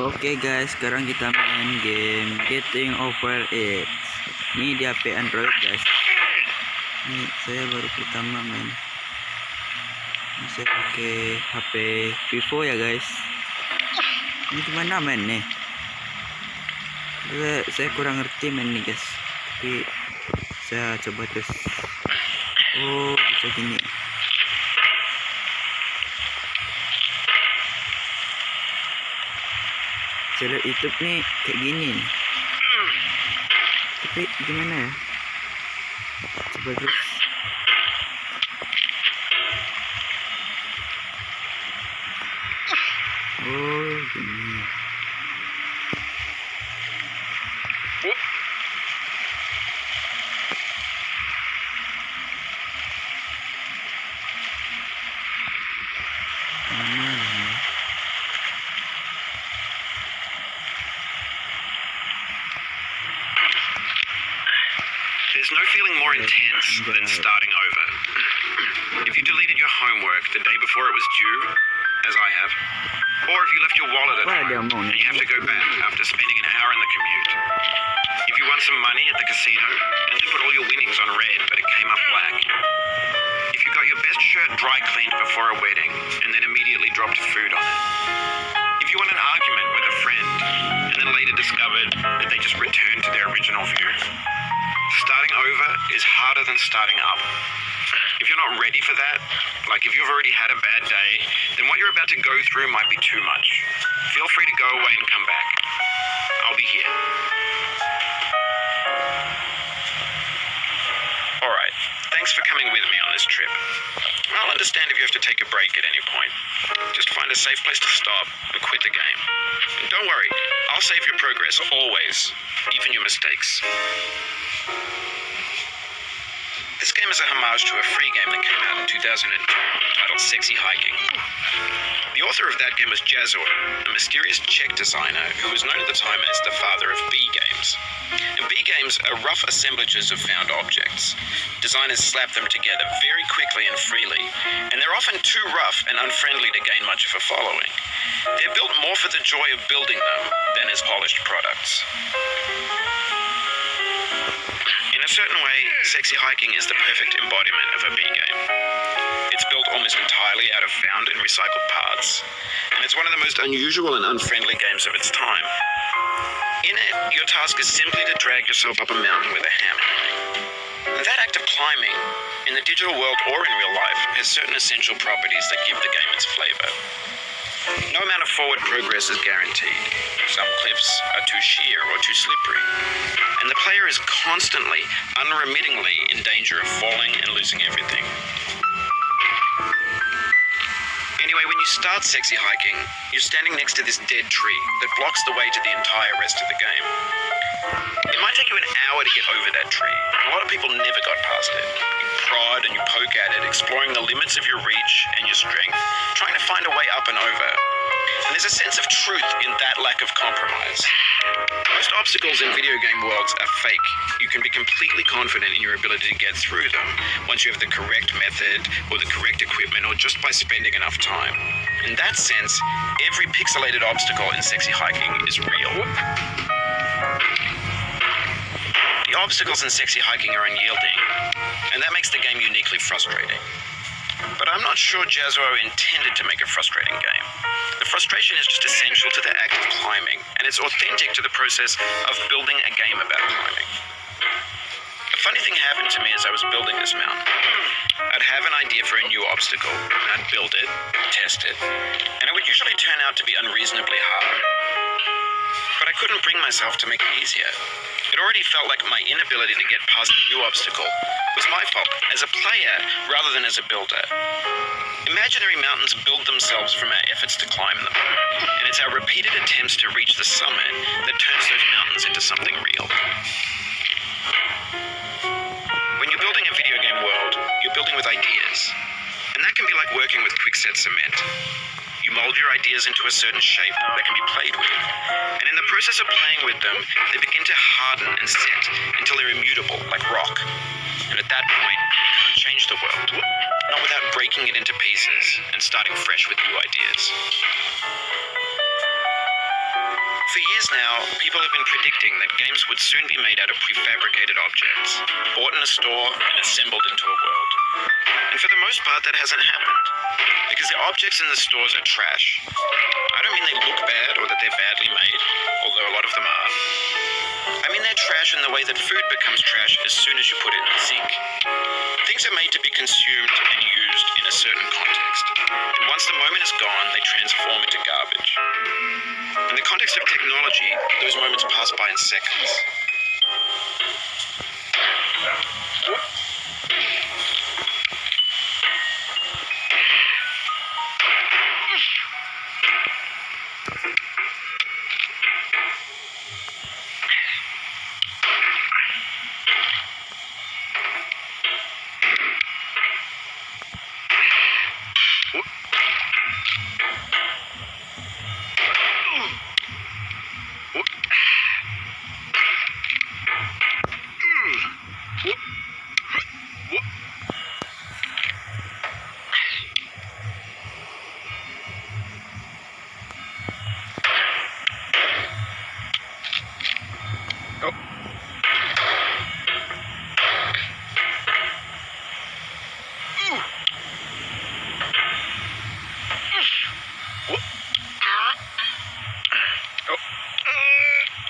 Oke guys, sekarang kita main game Getting Over It. Ini di HP Android guys. Ini saya baru pertama main. Ini saya pakai HP Vivo ya guys. Ini gimana main nih? Saya kurang ngerti main nih guys. Tapi saya coba terus. Oh, bisa gini. Saya lihat YouTube nih kayak gini nih. Tapi gimana ya? Coba terus. Oh gini. There's no feeling more intense than starting over. If you deleted your homework the day before it was due, as I have, or if you left your wallet at home and you have to go back after spending an hour in the commute. If you won some money at the casino and then put all your winnings on red but it came up black. If you got your best shirt dry cleaned before a wedding and then immediately dropped food on it. If you won an argument with a friend and then later discovered that they just returned to their original view. Starting over is harder than starting up. If you're not ready for that, like if you've already had a bad day, then what you're about to go through might be too much. Feel free to go away and come back. I'll be here. Alright, thanks for coming with me on this trip. I'll understand if you have to take a break at any point. Just find a safe place to stop and quit the game. And don't worry, I'll save your progress always, even your mistakes. This game is a homage to a free game that came out in 2002 titled Sexy Hiking. The author of that game was Jangan, a mysterious Czech designer who was known at the time as the father of B games. And B games are rough assemblages of found objects. Designers slap them together very quickly and freely, and they're often too rough and unfriendly to gain much of a following. They're built more for the joy of building them than as polished products. In a certain way, Sexy Hiking is the perfect embodiment of a B game. It's built almost entirely out of found and recycled parts, and it's one of the most unusual and unfriendly games of its time. In it, your task is simply to drag yourself up a mountain with a hammer. That act of climbing, in the digital world or in real life, has certain essential properties that give the game its flavor. No amount of forward progress is guaranteed. Some cliffs are too sheer or too slippery, and the player is constantly, unremittingly in danger of falling and losing everything. Anyway, when you start Sexy Hiking, you're standing next to this dead tree that blocks the way to the entire rest of the game. It might take you an hour to get over that tree. A lot of people never got past it. You prod and you poke at it, exploring the limits of your reach and your strength, trying to find a way up and over. And there's a sense of truth in that lack of compromise. Most obstacles in video game worlds are fake. You can be completely confident in your ability to get through them once you have the correct method or the correct equipment or just by spending enough time. In that sense, every pixelated obstacle in Sexy Hiking is real. The obstacles in Sexy Hiking are unyielding, and that makes the game uniquely frustrating. But I'm not sure Jangan intended to make a frustrating game. The frustration is just essential to the act of climbing, and it's authentic to the process of building a game about climbing. A funny thing happened to me as I was building this mountain. I'd have an idea for a new obstacle, and I'd build it, test it, and it would usually turn out to be unreasonably hard. But I couldn't bring myself to make it easier. It already felt like my inability to get past a new obstacle was my fault as a player rather than as a builder. Imaginary mountains build themselves from our efforts to climb them, and it's our repeated attempts to reach the summit that turns those mountains into something real. When you're building a video game world, you're building with ideas, and that can be like working with quickset cement. You mold your ideas into a certain shape that can be played with. And in the process of playing with them, they begin to harden and set until they're immutable, like rock. And at that point, you can't change the world, not without breaking it into pieces and starting fresh with new ideas. For years now, people have been predicting that games would soon be made out of prefabricated objects, bought in a store and assembled into a world. And for the most part, that hasn't happened, because the objects in the stores are trash. I don't mean they look bad or that they're badly made, although a lot of them are. I mean they're trash in the way that food becomes trash as soon as you put it in the sink. Things are made to be consumed and used in a certain context, and once the moment is gone, they transform into garbage. In the context of technology, those moments pass by in seconds.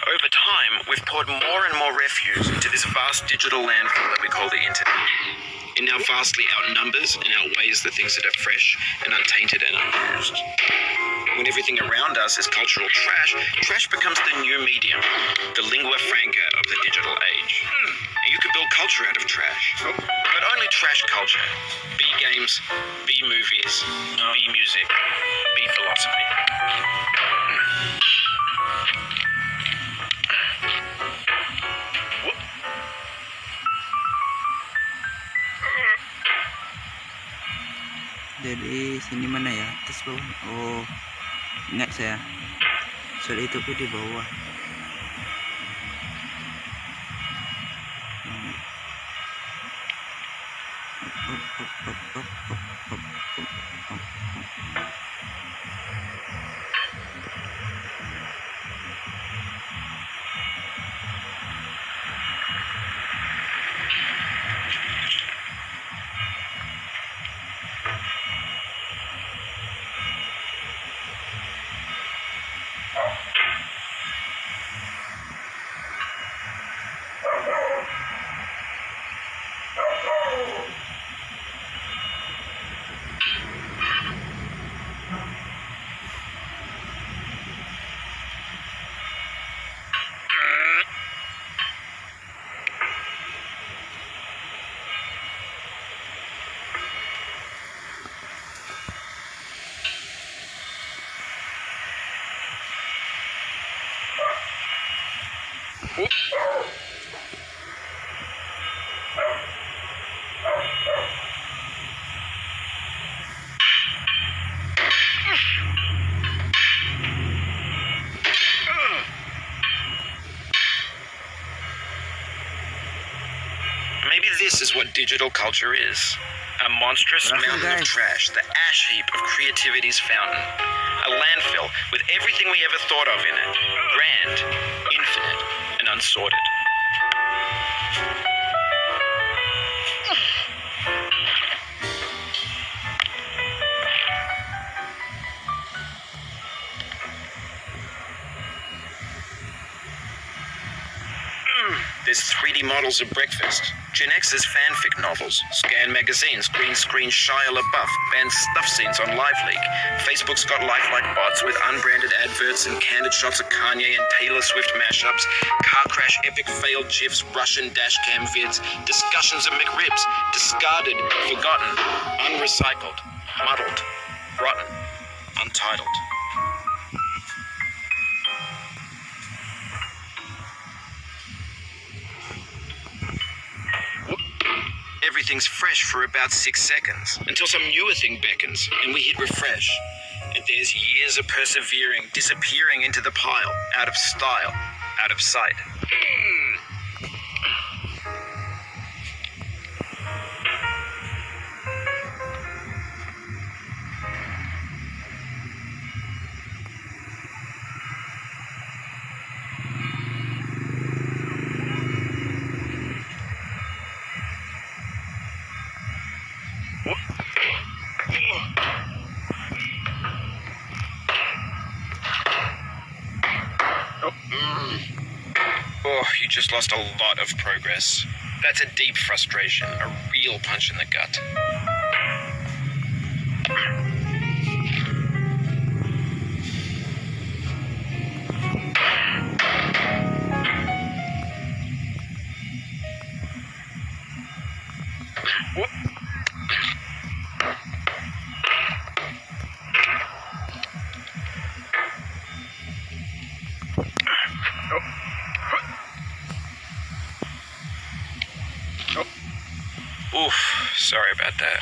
Over time, we've poured more and more refuse into this vast digital landfill that we call the internet. It now vastly outnumbers and outweighs the things that are fresh and untainted and unused. When everything around us is cultural trash, trash becomes the new medium, the lingua franca of the digital age. And you can build culture out of trash, but only trash culture. Be games, be movies, be music, be philosophy. Jadi sini mana ya? Atas bawah. Oh, ingat saya. Soal itu pun di bawah. Maybe this is what digital culture is. A monstrous mountain of trash, the ash heap of creativity's fountain. A landfill with everything we ever thought of in it. Grand, infinite, and unsorted. There's 3D models of breakfast, Gen X's fanfic novels, Scan magazines, green screen Shia LaBeouf, banned stuff scenes on LiveLeak. Facebook's got lifelike bots with unbranded adverts and candid shots of Kanye and Taylor Swift mashups, car crash epic failed GIFs, Russian dashcam vids, discussions of McRibs, discarded, forgotten, unrecycled, muddled, rotten, untitled. Everything's fresh for about 6 seconds, until some newer thing beckons, and we hit refresh. And there's years of persevering, disappearing into the pile, out of style, out of sight. Oh, you just lost a lot of progress. That's a deep frustration, a real punch in the gut. Oof, sorry about that.